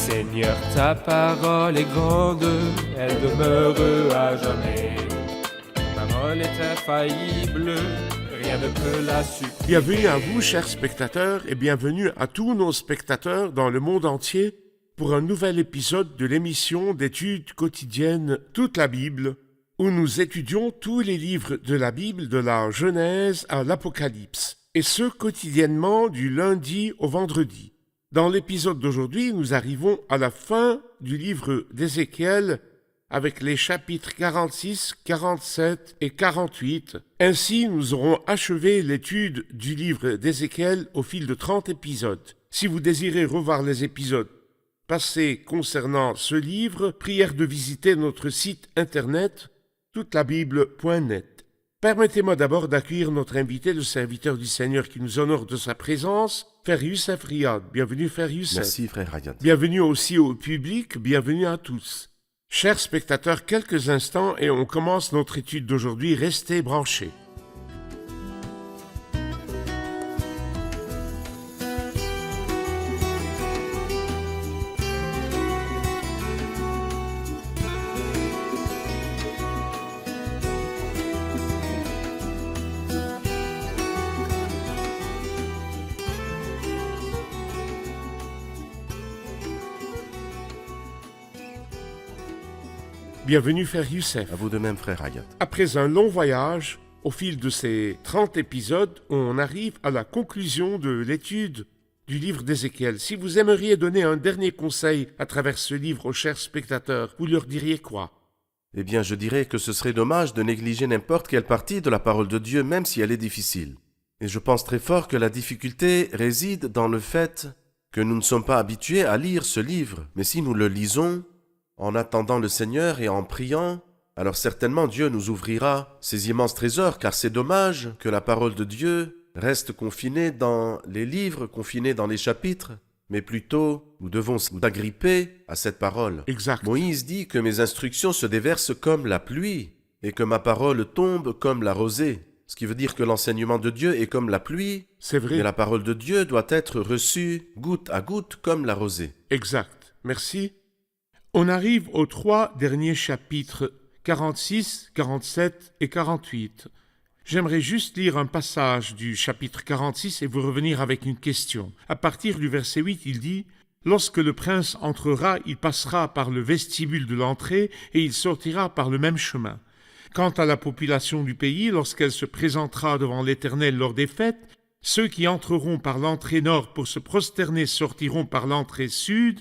Seigneur, ta parole est grande, elle demeure à jamais. Ta parole est infaillible, rien ne peut la supprimer. Bienvenue à vous, chers spectateurs, et bienvenue à tous nos spectateurs dans le monde entier pour un nouvel épisode de l'émission d'études quotidiennes Toute la Bible, où nous étudions tous les livres de la Bible de la Genèse à l'Apocalypse, et ce quotidiennement du lundi au vendredi. Dans l'épisode d'aujourd'hui, nous arrivons à la fin du livre d'Ézéchiel avec les chapitres 46, 47 et 48. Ainsi, nous aurons achevé l'étude du livre d'Ézéchiel au fil de 30 épisodes. Si vous désirez revoir les épisodes passés concernant ce livre, prière de visiter notre site internet toutelabible.net. Permettez-moi d'abord d'accueillir notre invité, le serviteur du Seigneur qui nous honore de sa présence, Frère Youssef Riyad. Bienvenue, Frère Youssef. Merci, Frère Riyad. Bienvenue aussi au public, bienvenue à tous. Chers spectateurs, quelques instants et on commence notre étude d'aujourd'hui. Restez branchés. Bienvenue, Frère Youssef. À vous de même, Frère Riyad. Après un long voyage, au fil de ces 30 épisodes, on arrive à la conclusion de l'étude du livre d'Ézéchiel. Si vous aimeriez donner un dernier conseil à travers ce livre aux chers spectateurs, vous leur diriez quoi? Eh bien, je dirais que ce serait dommage de négliger n'importe quelle partie de la parole de Dieu, même si elle est difficile. Et je pense très fort que la difficulté réside dans le fait que nous ne sommes pas habitués à lire ce livre. Mais si nous le lisons, en attendant le Seigneur et en priant, alors certainement Dieu nous ouvrira ses immenses trésors, car c'est dommage que la parole de Dieu reste confinée dans les livres, confinée dans les chapitres, mais plutôt nous devons nous agripper à cette parole. Exact. Moïse dit que mes instructions se déversent comme la pluie et que ma parole tombe comme la rosée. Ce qui veut dire que l'enseignement de Dieu est comme la pluie, C'est vrai. et la parole de Dieu doit être reçue goutte à goutte comme la rosée. Exact. Merci. On arrive aux 3 derniers chapitres, 46, 47 et 48. J'aimerais juste lire un passage du chapitre 46 et vous revenir avec une question. À partir du verset 8, il dit « Lorsque le prince entrera, il passera par le vestibule de l'entrée et il sortira par le même chemin. Quant à la population du pays, lorsqu'elle se présentera devant l'Éternel lors des fêtes, ceux qui entreront par l'entrée nord pour se prosterner sortiront par l'entrée sud,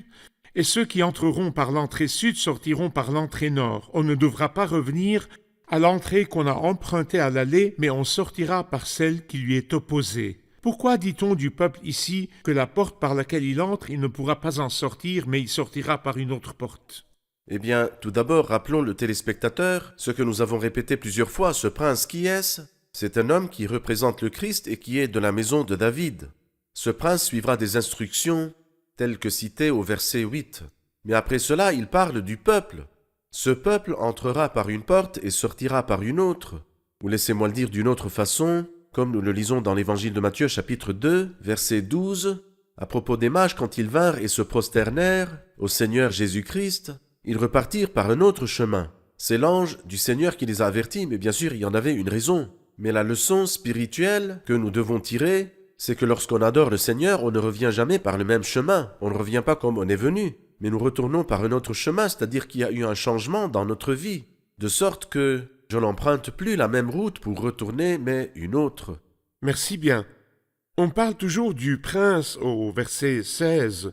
et ceux qui entreront par l'entrée sud sortiront par l'entrée nord. On ne devra pas revenir à l'entrée qu'on a empruntée à l'allée, mais on sortira par celle qui lui est opposée. Pourquoi dit-on du peuple ici que la porte par laquelle il entre, il ne pourra pas en sortir, mais il sortira par une autre porte? Eh bien, tout d'abord, rappelons le téléspectateur ce que nous avons répété plusieurs fois. Ce prince, qui est-ce? C'est un homme qui représente le Christ et qui est de la maison de David. Ce prince suivra des instructions telles que citées au verset 8. Mais après cela, il parle du peuple. Ce peuple entrera par une porte et sortira par une autre. Ou laissez-moi le dire d'une autre façon, comme nous le lisons dans l'évangile de Matthieu, chapitre 2, verset 12, à propos des mages, quand ils vinrent et se prosternèrent au Seigneur Jésus-Christ, ils repartirent par un autre chemin. C'est l'ange du Seigneur qui les a avertis, mais bien sûr, il y en avait une raison. Mais la leçon spirituelle que nous devons tirer, c'est que lorsqu'on adore le Seigneur, on ne revient jamais par le même chemin. On ne revient pas comme on est venu, mais nous retournons par un autre chemin, c'est-à-dire qu'il y a eu un changement dans notre vie, de sorte que je n'emprunte plus la même route pour retourner, mais une autre. Merci bien. On parle toujours du prince au verset 16.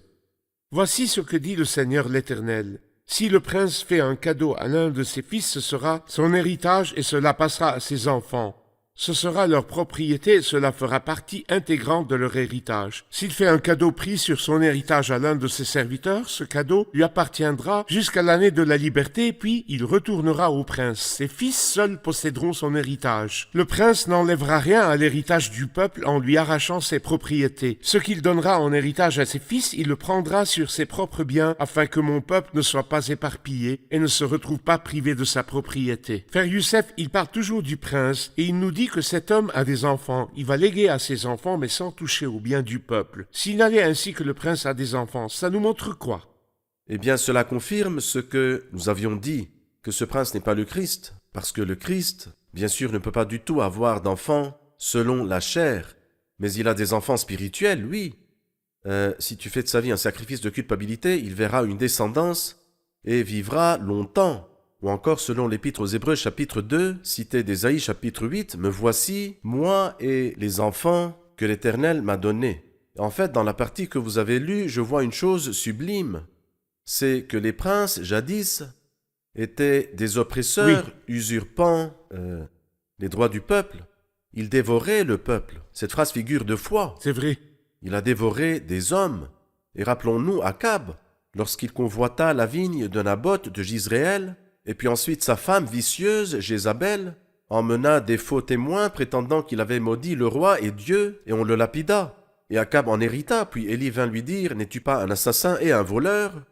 Voici ce que dit le Seigneur l'Éternel. Si le prince fait un cadeau à l'un de ses fils, ce sera son héritage et cela passera à ses enfants. Ce sera leur propriété et cela fera partie intégrante de leur héritage. S'il fait un cadeau pris sur son héritage à l'un de ses serviteurs, ce cadeau lui appartiendra jusqu'à l'année de la liberté, puis il retournera au prince. Ses fils seuls posséderont son héritage. Le prince n'enlèvera rien à l'héritage du peuple en lui arrachant ses propriétés. Ce qu'il donnera en héritage à ses fils, il le prendra sur ses propres biens, afin que mon peuple ne soit pas éparpillé et ne se retrouve pas privé de sa propriété. Frère Youssef, il parle toujours du prince et il nous dit que cet homme a des enfants. Il va léguer à ses enfants, mais sans toucher au bien du peuple. S'il allait ainsi que le prince a des enfants, ça nous montre quoi? Eh bien, cela confirme ce que nous avions dit, que ce prince n'est pas le Christ, parce que le Christ, bien sûr, ne peut pas du tout avoir d'enfants selon la chair, mais il a des enfants spirituels, oui. Si tu fais de sa vie un sacrifice de culpabilité, il verra une descendance et vivra longtemps. Ou encore, selon l'Épître aux Hébreux chapitre 2, cité d'Ésaïe chapitre 8, « Me voici, moi et les enfants que l'Éternel m'a donnés. » En fait, dans la partie que vous avez lue, je vois une chose sublime. C'est que les princes, jadis, étaient des oppresseurs, usurpant les droits du peuple. Ils dévoraient le peuple. Cette phrase figure 2 fois. C'est vrai. Il a dévoré des hommes. Et rappelons-nous Akab, lorsqu'il convoita la vigne de Naboth de Jizréel, et puis ensuite sa femme vicieuse, Jézabel, emmena des faux témoins prétendant qu'il avait maudit le roi et Dieu, et on le lapida. Et Akab en hérita, puis Élie vint lui dire « N'es-tu pas un assassin et un voleur ?»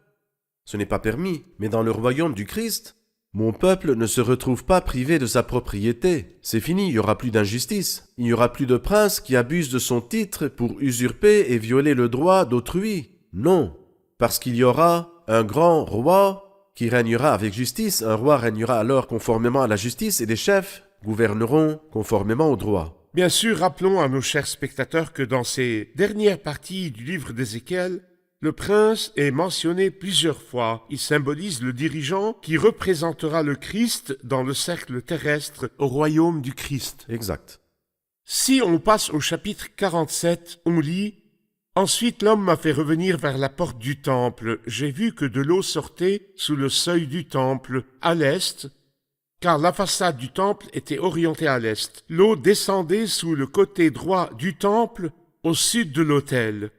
Ce n'est pas permis, mais dans le royaume du Christ, mon peuple ne se retrouve pas privé de sa propriété. C'est fini, il n'y aura plus d'injustice. Il n'y aura plus de prince qui abuse de son titre pour usurper et violer le droit d'autrui. Non, parce qu'il y aura un grand roi qui régnera avec justice. Un roi régnera alors conformément à la justice et les chefs gouverneront conformément au droit. Bien sûr, rappelons à nos chers spectateurs que dans ces dernières parties du livre d'Ézéchiel, le prince est mentionné plusieurs fois. Il symbolise le dirigeant qui représentera le Christ dans le cercle terrestre au royaume du Christ. Exact. Si on passe au chapitre 47, on lit « Ensuite l'homme m'a fait revenir vers la porte du temple. J'ai vu que de l'eau sortait sous le seuil du temple, à l'est, car la façade du temple était orientée à l'est. L'eau descendait sous le côté droit du temple, au sud de l'autel.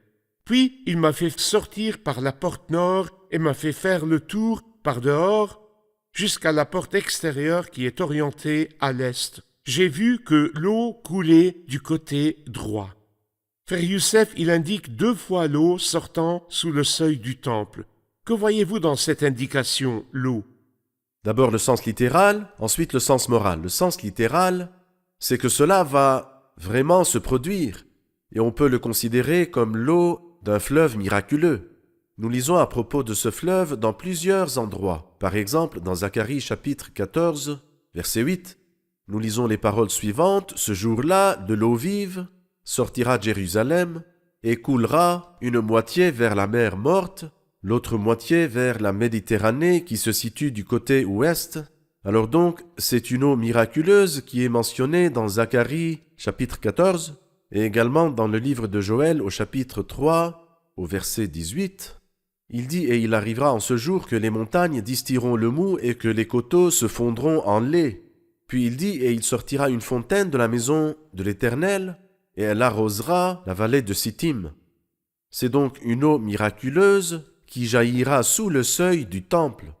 Puis il m'a fait sortir par la porte nord et m'a fait faire le tour par dehors jusqu'à la porte extérieure qui est orientée à l'est. J'ai vu que l'eau coulait du côté droit. » Frère Youssef, il indique 2 fois l'eau sortant sous le seuil du temple. Que voyez-vous dans cette indication, l'eau? D'abord le sens littéral, ensuite le sens moral. Le sens littéral, c'est que cela va vraiment se produire, et on peut le considérer comme l'eau d'un fleuve miraculeux. Nous lisons à propos de ce fleuve dans plusieurs endroits. Par exemple, dans Zacharie chapitre 14, verset 8, nous lisons les paroles suivantes. « Ce jour-là, de l'eau vive sortira de Jérusalem et coulera une moitié vers la mer morte, l'autre moitié vers la Méditerranée qui se situe du côté ouest. » Alors donc, c'est une eau miraculeuse qui est mentionnée dans Zacharie chapitre 14, et également dans le livre de Joël au chapitre 3, au verset 18, il dit « Et il arrivera en ce jour que les montagnes distilleront le mou et que les coteaux se fondront en lait. » Puis il dit « Et il sortira une fontaine de la maison de l'Éternel, et elle arrosera la vallée de Sittim. » C'est donc une eau miraculeuse qui jaillira sous le seuil du temple.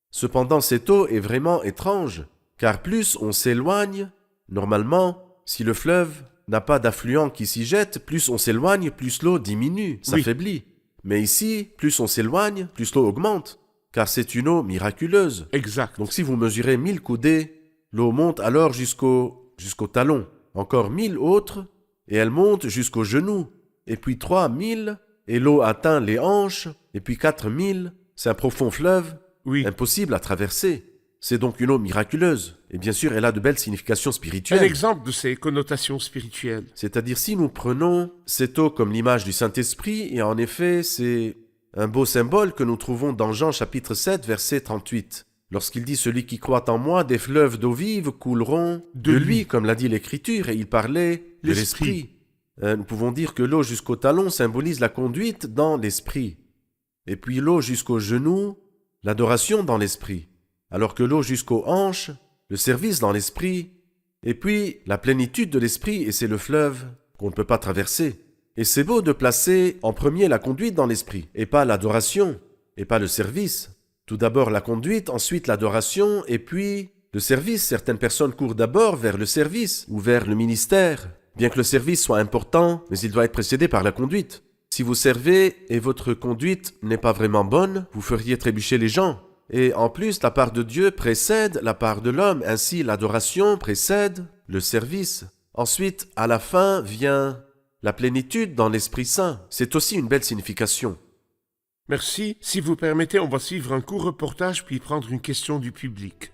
Cependant, cette eau est vraiment étrange, car plus on s'éloigne, normalement, si le fleuve n'a pas d'affluent qui s'y jette, plus on s'éloigne, plus l'eau diminue, s'affaiblit. Mais ici, plus on s'éloigne, plus l'eau augmente, car c'est une eau miraculeuse. Exact. Donc si vous mesurez 1000 coudées, l'eau monte alors jusqu'au talon. Encore 1000 autres, et elle monte jusqu'aux genoux. Et puis 3000, et l'eau atteint les hanches. Et puis 4000, c'est un profond fleuve, impossible à traverser. C'est donc une eau miraculeuse. Et bien sûr, elle a de belles significations spirituelles. Un exemple de ces connotations spirituelles. C'est-à-dire, si nous prenons cette eau comme l'image du Saint-Esprit, et en effet, c'est un beau symbole que nous trouvons dans Jean chapitre 7, verset 38. Lorsqu'il dit « Celui qui croit en moi, des fleuves d'eau vive couleront de lui », comme l'a dit l'Écriture, et il parlait de l'Esprit. Nous pouvons dire que l'eau jusqu'au talon symbolise la conduite dans l'Esprit. Et puis l'eau jusqu'aux genoux, l'adoration dans l'Esprit. Alors que l'eau jusqu'aux hanches, le service dans l'Esprit, et puis la plénitude de l'Esprit, et c'est le fleuve qu'on ne peut pas traverser. Et c'est beau de placer en premier la conduite dans l'Esprit, et pas l'adoration, et pas le service. Tout d'abord la conduite, ensuite l'adoration, et puis le service. Certaines personnes courent d'abord vers le service, ou vers le ministère, bien que le service soit important, mais il doit être précédé par la conduite. Si vous servez et votre conduite n'est pas vraiment bonne, vous feriez trébucher les gens. Et en plus, la part de Dieu précède la part de l'homme, ainsi l'adoration précède le service. Ensuite, à la fin, vient la plénitude dans l'Esprit Saint. C'est aussi une belle signification. Merci. Si vous permettez, on va suivre un court reportage puis prendre une question du public.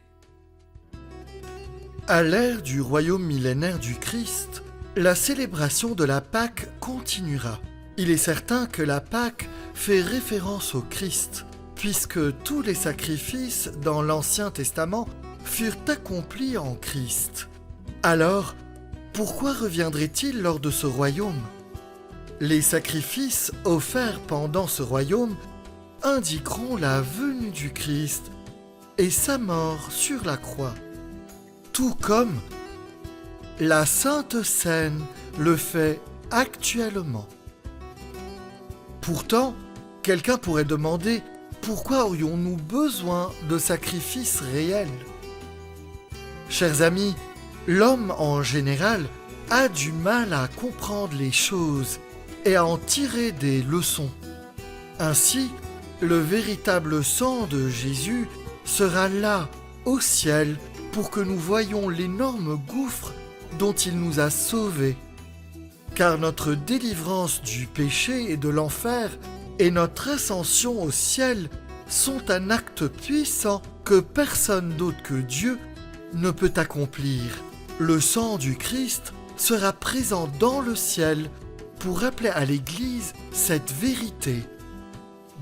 À l'ère du royaume millénaire du Christ, la célébration de la Pâque continuera. Il est certain que la Pâque fait référence au Christ, puisque tous les sacrifices dans l'Ancien Testament furent accomplis en Christ. Alors, pourquoi reviendrait-il lors de ce royaume ? Les sacrifices offerts pendant ce royaume indiqueront la venue du Christ et sa mort sur la croix. Tout comme la Sainte Seine le fait actuellement. Pourtant, quelqu'un pourrait demander pourquoi aurions-nous besoin de sacrifices réels ? Chers amis, l'homme en général a du mal à comprendre les choses et à en tirer des leçons. Ainsi, le véritable sang de Jésus sera là, au ciel, pour que nous voyions l'énorme gouffre dont il nous a sauvés. Car notre délivrance du péché et de l'enfer et notre ascension au ciel sont un acte puissant que personne d'autre que Dieu ne peut accomplir. Le sang du Christ sera présent dans le ciel pour rappeler à l'Église cette vérité.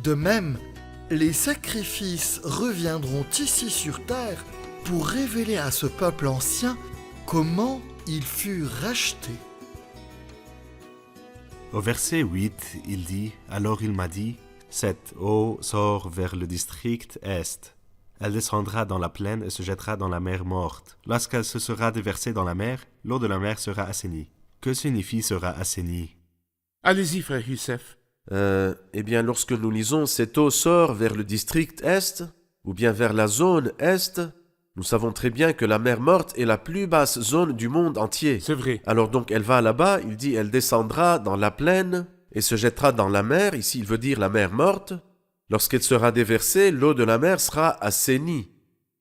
De même, les sacrifices reviendront ici sur terre pour révéler à ce peuple ancien comment ils furent rachetés. Au verset 8, il dit « Alors il m'a dit, cette eau sort vers le district est. Elle descendra dans la plaine et se jettera dans la mer morte. Lorsqu'elle se sera déversée dans la mer, l'eau de la mer sera assainie. » Que signifie sera assainie ? Allez-y, frère Youssef. Eh bien, lorsque nous lisons « Cette eau sort vers le district est » ou bien vers la zone est, nous savons très bien que la mer morte est la plus basse zone du monde entier. C'est vrai. Alors donc elle va là-bas, il dit elle descendra dans la plaine et se jettera dans la mer, ici il veut dire la mer morte. Lorsqu'elle sera déversée, l'eau de la mer sera assainie.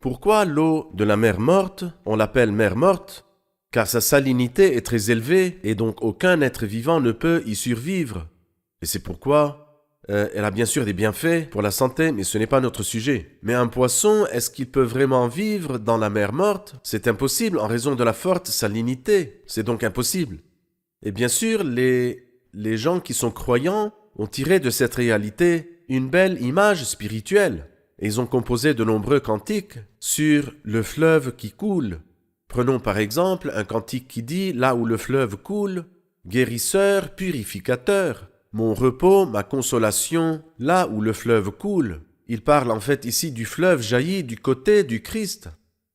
Pourquoi l'eau de la mer morte, on l'appelle mer morte ? Car sa salinité est très élevée et donc aucun être vivant ne peut y survivre. Et c'est pourquoi elle a bien sûr des bienfaits pour la santé, mais ce n'est pas notre sujet. Mais un poisson, est-ce qu'il peut vraiment vivre dans la mer morte ? C'est impossible en raison de la forte salinité. C'est donc impossible. Et bien sûr, les gens qui sont croyants ont tiré de cette réalité une belle image spirituelle. Et ils ont composé de nombreux cantiques sur le fleuve qui coule. Prenons par exemple un cantique qui dit « Là où le fleuve coule, guérisseur, purificateur ». Mon repos, ma consolation, là où le fleuve coule. Il parle en fait ici du fleuve jailli du côté du Christ.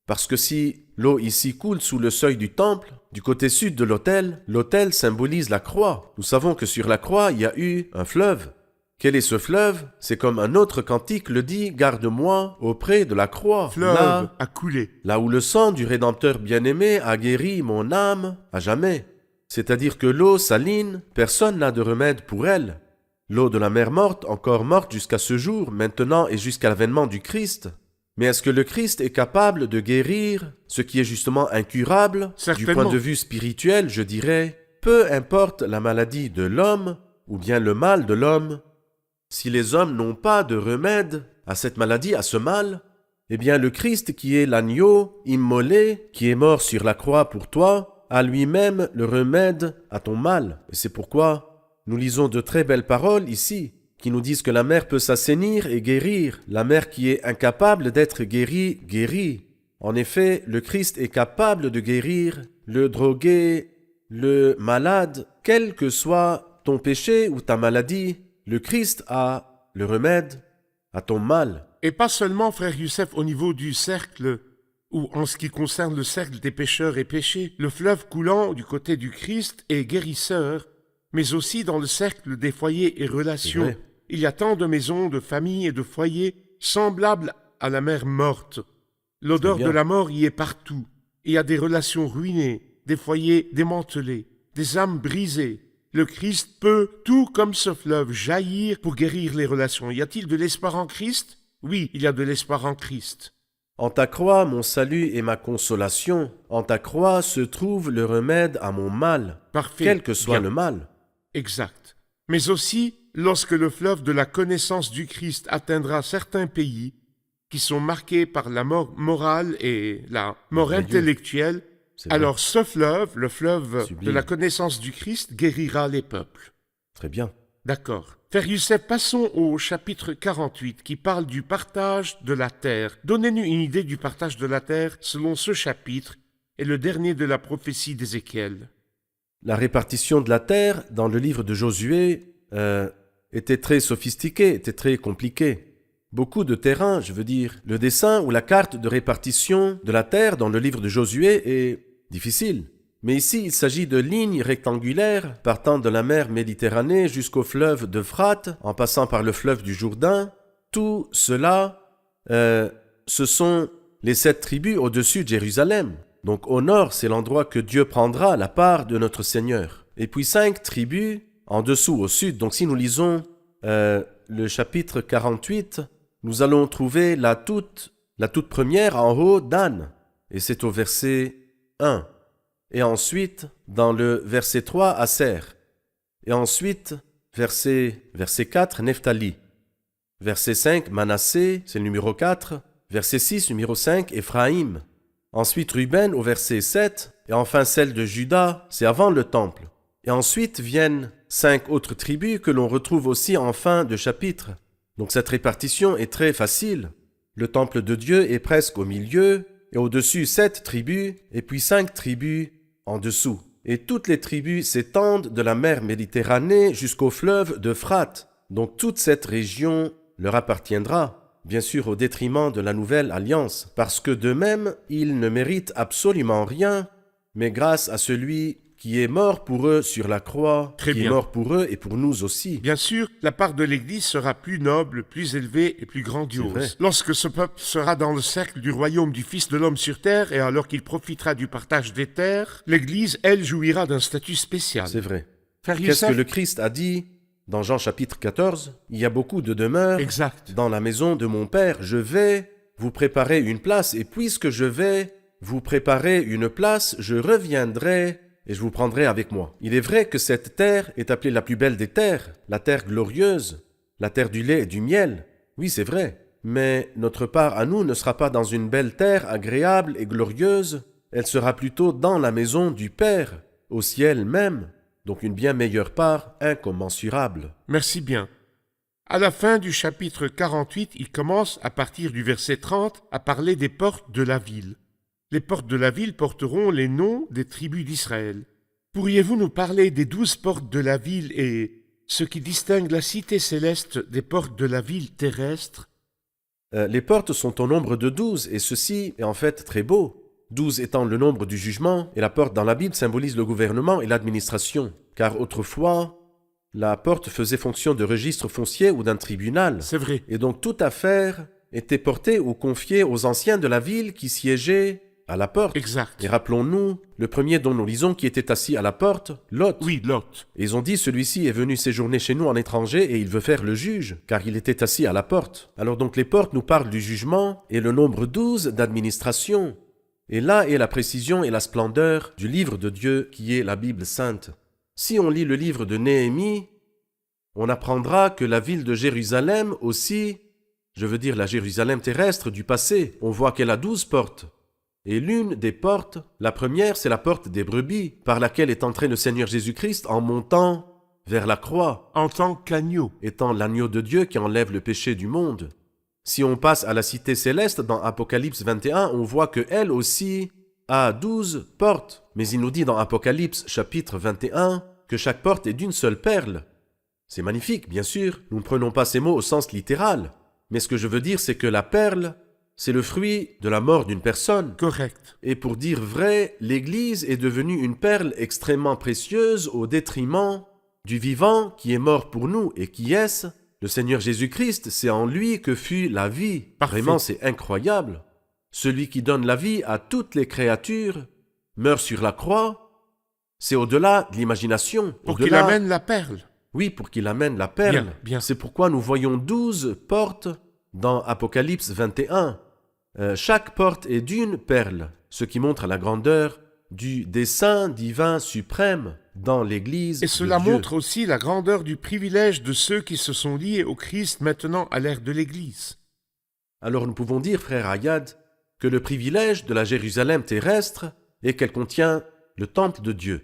Parce que si l'eau ici coule sous le seuil du temple, du côté sud de l'autel symbolise la croix. Nous savons que sur la croix, il y a eu un fleuve. Quel est ce fleuve ? C'est comme un autre cantique le dit, garde-moi auprès de la croix. Fleuve là, a coulé. Là où le sang du Rédempteur bien-aimé a guéri mon âme à jamais. C'est-à-dire que l'eau saline, personne n'a de remède pour elle. L'eau de la mer morte, encore morte jusqu'à ce jour, maintenant et jusqu'à l'avènement du Christ. Mais est-ce que le Christ est capable de guérir ce qui est justement incurable ? Du point de vue spirituel, je dirais, peu importe la maladie de l'homme ou bien le mal de l'homme, si les hommes n'ont pas de remède à cette maladie, à ce mal, eh bien le Christ qui est l'agneau immolé, qui est mort sur la croix pour toi, a lui-même le remède à ton mal. Et c'est pourquoi nous lisons de très belles paroles ici, qui nous disent que la mer peut s'assainir et guérir. La mer qui est incapable d'être guérie, guérit. En effet, le Christ est capable de guérir le drogué, le malade, quel que soit ton péché ou ta maladie. Le Christ a le remède à ton mal. Et pas seulement, frère Youssef, au niveau du cercle, ou en ce qui concerne le cercle des pécheurs et péchés, le fleuve coulant du côté du Christ est guérisseur, mais aussi dans le cercle des foyers et relations. Il y a tant de maisons, de familles et de foyers semblables à la mer morte. L'odeur de la mort y est partout. Il y a des relations ruinées, des foyers démantelés, des âmes brisées. Le Christ peut, tout comme ce fleuve, jaillir pour guérir les relations. Y a-t-il de l'espoir en Christ ? Oui, il y a de l'espoir en Christ. En ta croix, mon salut et ma consolation. En ta croix se trouve le remède à mon mal. Parfait. Quel que soit le mal. Exact. Mais aussi, lorsque le fleuve de la connaissance du Christ atteindra certains pays qui sont marqués par la mort morale et la mort Vrai Dieu. intellectuelle, C'est vrai. alors ce fleuve, le fleuve Sublime. de la connaissance du Christ, guérira les peuples. Très bien. D'accord. Frère Youssef, passons au chapitre 48 qui parle du partage de la terre. Donnez-nous une idée du partage de la terre selon ce chapitre et le dernier de la prophétie d'Ézéchiel. La répartition de la terre dans le livre de Josué était très sophistiquée, était très compliquée. Beaucoup de terrain, je veux dire, le dessin ou la carte de répartition de la terre dans le livre de Josué est difficile. Mais ici, il s'agit de lignes rectangulaires partant de la mer Méditerranée jusqu'au fleuve d'Euphrate, en passant par le fleuve du Jourdain. Tout cela, ce sont les 7 tribus au-dessus de Jérusalem. Donc au nord, c'est l'endroit que Dieu prendra la part de notre Seigneur. Et puis 5 tribus en dessous, au sud. Donc si nous lisons le chapitre 48, nous allons trouver la toute première en haut d'Anne. Et c'est au verset 1. Et ensuite, dans le verset 3, Aser. Et ensuite, verset 4, Nephtali. Verset 5, Manassé, c'est le numéro 4. Verset 6, numéro 5, Éphraïm. Ensuite, Ruben au verset 7. Et enfin, celle de Juda, c'est avant le temple. Et ensuite viennent 5 autres tribus que l'on retrouve aussi en fin de chapitre. Donc cette répartition est très facile. Le temple de Dieu est presque au milieu, et au-dessus 7 tribus, et puis 5 tribus en dessous. Et toutes les tribus s'étendent de la mer Méditerranée jusqu'au fleuve d'Euphrate. Donc toute cette région leur appartiendra, bien sûr au détriment de la nouvelle alliance, parce que d'eux-mêmes, ils ne méritent absolument rien, mais grâce à celui qui est mort pour eux sur la croix, Très qui bien. est mort pour eux et pour nous aussi. Bien sûr, la part de l'Église sera plus noble, plus élevée et plus C'est vrai. grandiose. Lorsque ce peuple sera dans le cercle du royaume du Fils de l'homme sur terre et alors qu'il profitera du partage des terres, l'Église, elle, jouira d'un statut spécial. C'est vrai. Frère Qu'est-ce Youssef, que le Christ a dit dans Jean chapitre 14 ? Il y a beaucoup de demeures Exact. dans la maison de mon Père. Je vais vous préparer une place, et puisque je vais vous préparer une place, je reviendrai et je vous prendrai avec moi. Il est vrai que cette terre est appelée la plus belle des terres, la terre glorieuse, la terre du lait et du miel. Oui, c'est vrai. Mais notre part à nous ne sera pas dans une belle terre agréable et glorieuse, elle sera plutôt dans la maison du Père, au ciel même, donc une bien meilleure part incommensurable. Merci bien. À la fin du chapitre 48, il commence, à partir du verset 30, à parler des portes de la ville. Les portes de la ville porteront les noms des tribus d'Israël. Pourriez-vous nous parler des 12 portes de la ville et ce qui distingue la cité céleste des portes de la ville terrestre? Les portes sont au nombre de 12, et ceci est en fait très beau. 12 étant le nombre du jugement, et la porte dans la Bible symbolise le gouvernement et l'administration. Car autrefois, la porte faisait fonction de registre foncier ou d'un tribunal. C'est vrai. Et donc toute affaire était portée ou confiée aux anciens de la ville qui siégeaient à la porte. Exact. Et rappelons-nous, le premier dont nous lisons qui était assis à la porte, Lot. Oui, Lot. Et ils ont dit, celui-ci est venu séjourner chez nous en étranger et il veut faire le juge, car il était assis à la porte. Alors donc les portes nous parlent du jugement et le nombre 12 d'administration. Et là est la précision et la splendeur du livre de Dieu qui est la Bible sainte. Si on lit le livre de Néhémie, on apprendra que la ville de Jérusalem aussi, je veux dire la Jérusalem terrestre du passé, on voit qu'elle a 12 portes. Et l'une des portes, la première, c'est la porte des brebis, par laquelle est entré le Seigneur Jésus-Christ en montant vers la croix, En tant qu'agneau. étant l'agneau de Dieu qui enlève le péché du monde. Si on passe à la cité céleste dans Apocalypse 21, on voit que elle aussi a 12 portes. Mais il nous dit dans Apocalypse chapitre 21 que chaque porte est d'une seule perle. C'est magnifique, bien sûr, nous ne prenons pas ces mots au sens littéral. Mais ce que je veux dire, c'est que la perle, c'est le fruit de la mort d'une personne. Correct. Et pour dire vrai, l'Église est devenue une perle extrêmement précieuse au détriment du vivant qui est mort pour nous. Et qui est-ce ? Le Seigneur Jésus-Christ, c'est en lui que fut la vie. Parfait. Vraiment, c'est incroyable. Celui qui donne la vie à toutes les créatures meurt sur la croix. C'est au-delà de l'imagination. Pour qu'il Au-delà- amène la perle. Oui, pour qu'il amène la perle. Bien, bien. C'est pourquoi nous voyons 12 portes dans Apocalypse 21. Chaque porte est d'une perle, ce qui montre la grandeur du dessein divin suprême. dans l'Église Et de cela Dieu. montre aussi la grandeur du privilège de ceux qui se sont liés au Christ maintenant à l'ère de l'Église. Alors nous pouvons dire, frère Ayad, que le privilège de la Jérusalem terrestre est qu'elle contient le temple de Dieu,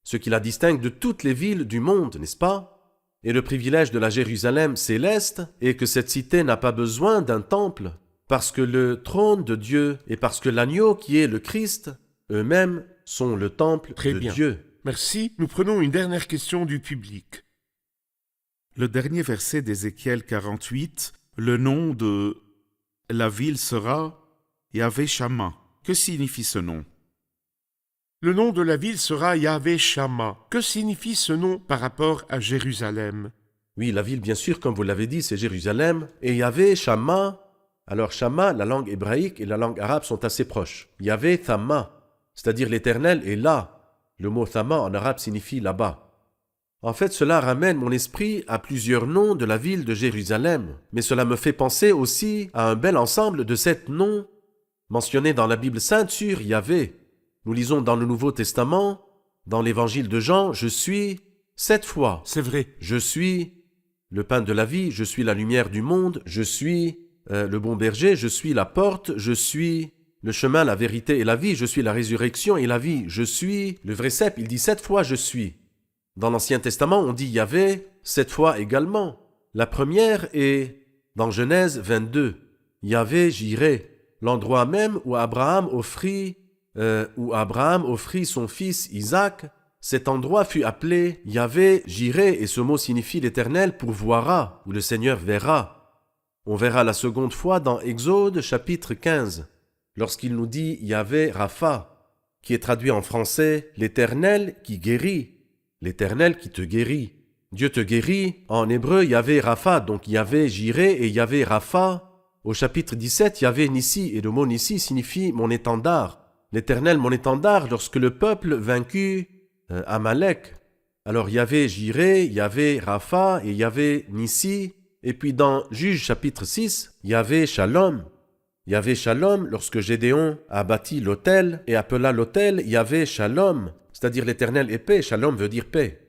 ce qui la distingue de toutes les villes du monde, n'est-ce pas? Et le privilège de la Jérusalem céleste est que cette cité n'a pas besoin d'un temple, parce que le trône de Dieu et parce que l'agneau qui est le Christ, eux-mêmes sont le temple Très de bien. Dieu. Merci. Nous prenons une dernière question du public. Le dernier verset d'Ézéchiel 48, le nom de la ville sera Yahvé Shama. Que signifie ce nom? Le nom de la ville sera Yahvé Shama. Que signifie ce nom par rapport à Jérusalem? Oui, la ville, bien sûr, comme vous l'avez dit, c'est Jérusalem. Et Yahvé, Shama. Alors Shama, la langue hébraïque et la langue arabe sont assez proches. Yahvé, Thamma, c'est-à-dire l'Éternel est là. Le mot Thamma en arabe signifie là-bas. En fait, cela ramène mon esprit à plusieurs noms de la ville de Jérusalem. Mais cela me fait penser aussi à un bel ensemble de sept noms mentionnés dans la Bible sainte sur Yahvé. Nous lisons dans le Nouveau Testament, dans l'Évangile de Jean, « Je suis » 7 fois. C'est vrai. Je suis le pain de la vie, je suis la lumière du monde, je suis le bon berger, je suis la porte, je suis le chemin, la vérité et la vie, je suis la résurrection et la vie, je suis le vrai cep. Il dit 7 fois « Je suis ». Dans l'Ancien Testament, on dit Yahvé 7 fois également. La première est dans Genèse 22. Yahvé Jireh, l'endroit même où Abraham offrit son fils Isaac. Cet endroit fut appelé Yahvé Jireh et ce mot signifie l'Éternel pourvoira ou le Seigneur verra. On verra la seconde fois dans Exode chapitre 15, lorsqu'il nous dit Yahvé Rapha, qui est traduit en français l'Éternel qui guérit, l'Éternel qui te guérit. Dieu te guérit, en hébreu Yahvé Rapha, donc Yahvé Jireh et Yahvé Rapha. Au chapitre 17, Yahvé Nissi, et le mot Nissi signifie mon étendard. L'Éternel mon étendard lorsque le peuple vaincut Amalek. Alors Yahvé Jireh, Yahvé Rapha et Yahvé Nissi. Et puis dans Juge chapitre 6, Yahvé Shalom. Yahvé Shalom lorsque Gédéon a bâti l'autel et appela l'autel Yahvé Shalom, c'est-à-dire l'Éternel est paix. Shalom veut dire paix.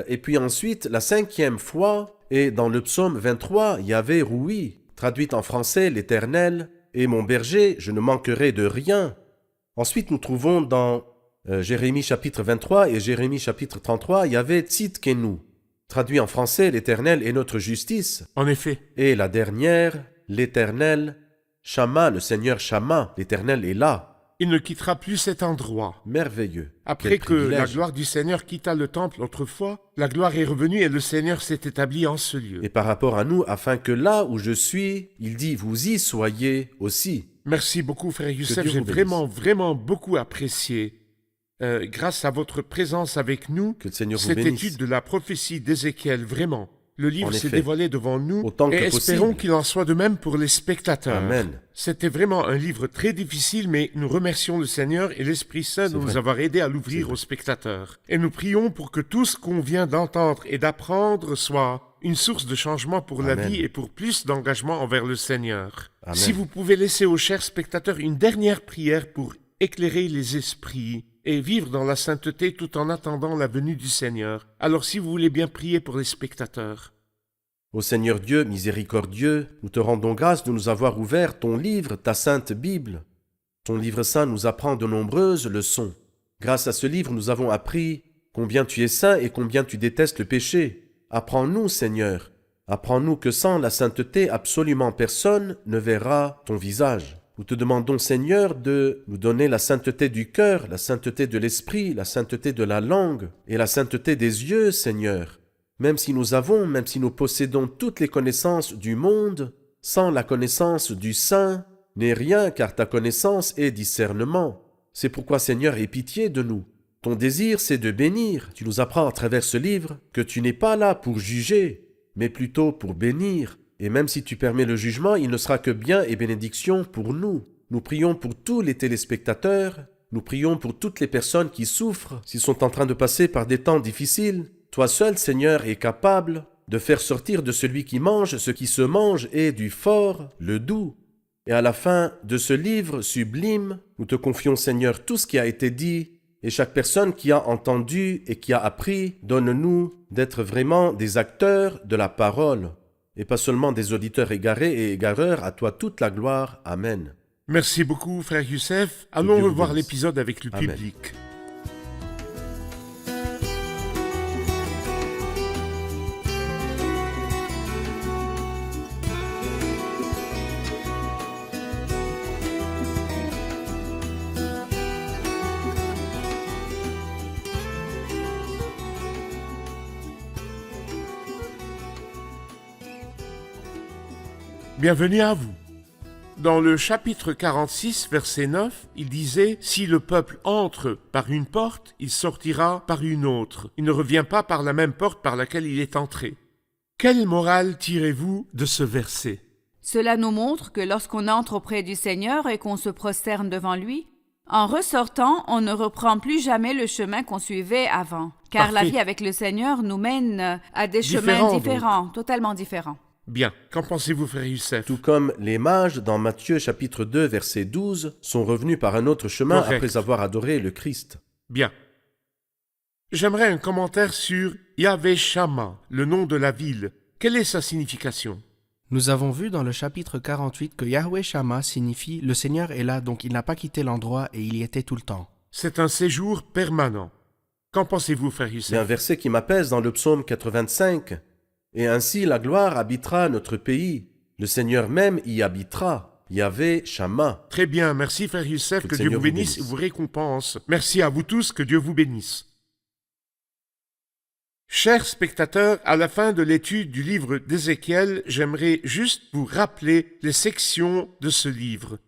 Et puis ensuite, la 5e fois est dans le psaume 23, Yahvé Roui, traduite en français l'Éternel est mon berger, je ne manquerai de rien. Ensuite, nous trouvons dans Jérémie chapitre 23 et Jérémie chapitre 33, Yahvé Tzidkenu, traduit en français l'Éternel est notre justice. En effet. Et la dernière, l'Éternel, Shama, le Seigneur Shama, l'Éternel est là. Il ne quittera plus cet endroit. Merveilleux. Après Quel que la privilège. gloire du Seigneur quitta le temple autrefois, la gloire est revenue et le Seigneur s'est établi en ce lieu. Et par rapport à nous, afin que là où je suis, il dit, vous y soyez aussi. Merci beaucoup, frère Youssef. Dieu J'ai vous bénisse. vraiment beaucoup apprécié, grâce à votre présence avec nous, Que le Seigneur vous cette bénisse. étude de la prophétie d'Ézéchiel. Vraiment. Le livre En s'est effet. dévoilé devant nous Autant que et espérons possible. qu'il en soit de même pour les spectateurs. Amen. C'était vraiment un livre très difficile, mais nous remercions le Seigneur et l'Esprit Saint de nous vrai. avoir aidés à C'est l'ouvrir vrai. aux spectateurs. Et nous prions pour que tout ce qu'on vient d'entendre et d'apprendre soit une source de changement pour la Amen. vie et pour plus d'engagement envers le Seigneur. Amen. Si vous pouvez laisser aux chers spectateurs une dernière prière pour éclairer les esprits et vivre dans la sainteté tout en attendant la venue du Seigneur. Alors si vous voulez bien prier pour les spectateurs. Ô Seigneur Dieu, miséricordieux, nous te rendons grâce de nous avoir ouvert ton livre, ta sainte Bible. Ton livre saint nous apprend de nombreuses leçons. Grâce à ce livre, nous avons appris combien tu es saint et combien tu détestes le péché. Apprends-nous, Seigneur. Apprends-nous que sans la sainteté, absolument personne ne verra ton visage. Nous te demandons, Seigneur, de nous donner la sainteté du cœur, la sainteté de l'esprit, la sainteté de la langue et la sainteté des yeux, Seigneur. Même si nous possédons toutes les connaissances du monde, sans la connaissance du Saint, n'est rien car ta connaissance est discernement. C'est pourquoi, Seigneur, aie pitié de nous. Ton désir, c'est de bénir. Tu nous apprends à travers ce livre que tu n'es pas là pour juger, mais plutôt pour bénir. Et même si tu permets le jugement, il ne sera que bien et bénédiction pour nous. Nous prions pour tous les téléspectateurs, nous prions pour toutes les personnes qui souffrent, s'ils sont en train de passer par des temps difficiles. Toi seul, Seigneur, es capable de faire sortir de celui qui mange ce qui se mange et du fort le doux. Et à la fin de ce livre sublime, nous te confions, Seigneur, tout ce qui a été dit Et chaque personne qui a entendu et qui a appris, donne-nous d'être vraiment des acteurs de la parole, et pas seulement des auditeurs égarés et égareurs. À toi toute la gloire. Amen. Merci beaucoup, frère Youssef. Allons Dieu vous revoir bénisse. l'épisode avec le Amen. public. Bienvenue à vous. Dans le chapitre 46, verset 9, il disait « Si le peuple entre par une porte, il sortira par une autre. Il ne revient pas par la même porte par laquelle il est entré. » Quelle morale tirez-vous de ce verset? Cela nous montre que lorsqu'on entre auprès du Seigneur et qu'on se prosterne devant lui, en ressortant, on ne reprend plus jamais le chemin qu'on suivait avant. Car la Parfait. vie avec le Seigneur nous mène à des Différents, chemins différents, totalement différents. Bien, qu'en pensez-vous, frère Youssef? Tout comme les mages dans Matthieu chapitre 2 verset 12 sont revenus par un autre chemin Correct. après avoir adoré le Christ. Bien. J'aimerais un commentaire sur Yahvé Shama, le nom de la ville. Quelle est sa signification? Nous avons vu dans le chapitre 48 que Yahweh Shama signifie « Le Seigneur est là, donc il n'a pas quitté l'endroit et il y était tout le temps C'est un séjour permanent. Qu'en pensez-vous, frère C'est un Youssef? verset qui m'apaise dans le psaume 85. Et ainsi la gloire habitera notre pays. Le Seigneur même y habitera. Yahvé Shama. Très bien, merci frère Youssef, Que que le Dieu Seigneur vous vous bénisse et bénisse. vous récompense. Merci à vous tous, que Dieu vous bénisse. Chers spectateurs, à la fin de l'étude du livre d'Ézéchiel, j'aimerais juste vous rappeler les sections de ce livre.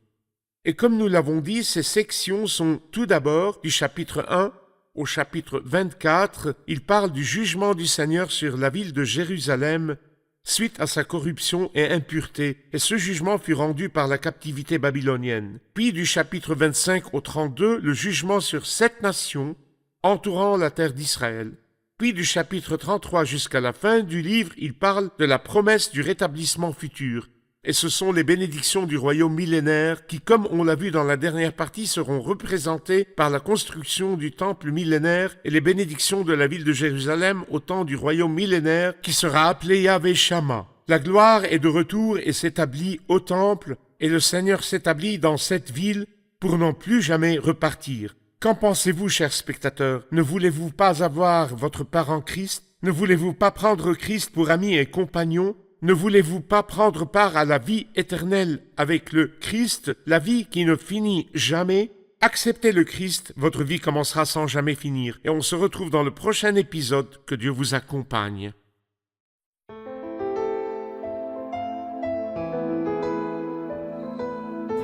Et comme nous l'avons dit, ces sections sont tout d'abord du chapitre 1 au chapitre 24, il parle du jugement du Seigneur sur la ville de Jérusalem suite à sa corruption et impureté, et ce jugement fut rendu par la captivité babylonienne. Puis du chapitre 25 au 32, le jugement sur 7 nations entourant la terre d'Israël. Puis du chapitre 33 jusqu'à la fin du livre, il parle de la promesse du rétablissement futur. Et ce sont les bénédictions du royaume millénaire qui, comme on l'a vu dans la dernière partie, seront représentées par la construction du temple millénaire et les bénédictions de la ville de Jérusalem au temps du royaume millénaire qui sera appelé Yahvé Shama. La gloire est de retour et s'établit au temple, et le Seigneur s'établit dans cette ville pour n'en plus jamais repartir. Qu'en pensez-vous, chers spectateurs? Ne voulez-vous pas avoir votre part en Christ? Ne voulez-vous pas prendre Christ pour ami et compagnon? Ne voulez-vous pas prendre part à la vie éternelle avec le Christ, la vie qui ne finit jamais? Acceptez le Christ, votre vie commencera sans jamais finir. Et on se retrouve dans le prochain épisode. Que Dieu vous accompagne.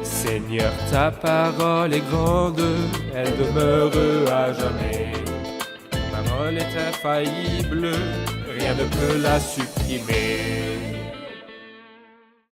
Seigneur, ta parole est grande, elle demeure à jamais. Ta parole est infaillible, rien ne peut la supprimer.